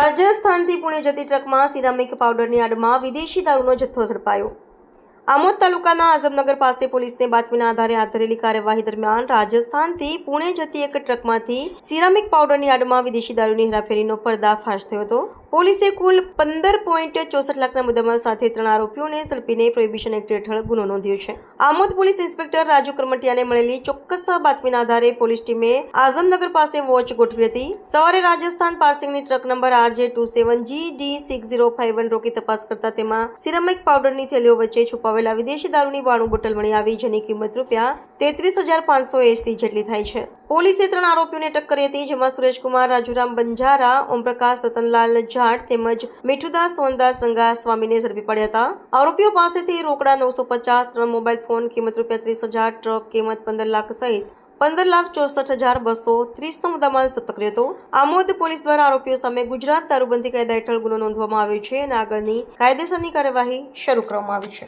રાજસ્થાનથી પુણે જતી ટ્રકમાં સિરામિક પાવડરની આડમાં વિદેશી દારૂનો જથ્થો ઝડપાયો। આમોદ તાલુકાના આઝમનગર પાસે પોલીસને બાતમીના આધારે હાથ ધરેલી કાર્યવાહી દરમિયાન રાજસ્થાનથી પુણે જતી એક ટ્રકમાંથી સિરામિક પાવડરની આડમાં વિદેશી દારૂની હેરાફેરીનો પર્દાફાશ થયો હતો। પોલીસે કુલ 15.64 લાખના મુદ્દામાલ સાથે 3 આરોપીઓને ઝડપીને પ્રોહિબિશન એક્ટ હેઠળ ગુનો નોંધ્યો છે। આમોદ પોલીસ ઇન્સ્પેક્ટર રાજુ કરમટિયાને મળેલી ચોક્કસ બાતમીના આધારે પોલીસ ટીમે આઝમનગર પાસે વોચ ગોઠવી હતી। સવારે રાજસ્થાન પાર્સિંગની ટ્રક નંબર RJ27GD6051 રોકી તપાસ કરતા તેમાં સિરામિક પાવડરની થેલીઓ વચ્ચે છુપાવેલા વિદેશી દારૂની 92 બોટલ મળી આવી, જેની કિંમત ₹33,580 જેટલી થાય છે। પોલીસે 3 આરોપીઓને અટક કરી હતી, જેમાં સુરેશકુમાર રાજુરામ બંજારા, ઓમપ્રકાશ રતનલાલ જાટ તેમજ મીઠુદાસ સોનદાસ રંગાસ્વામીને ઝડપી પડ્યા હતા। આરોપીઓ પાસેથી રોકડા 950, 3 મોબાઈલ ફોન કિંમત ₹30,000, ટ્રક કિંમત 15 લાખ સહિત 15,64,230નો મુદ્દામાલ જપ્ત કર્યો હતો। આમોદ પોલીસ દ્વારા આરોપીઓ સામે ગુજરાત દારૂબંધી કાયદા હેઠળ ગુનો નોંધવામાં આવ્યો છે અને આગળની કાયદેસરની કાર્યવાહી શરૂ કરવામાં આવી છે।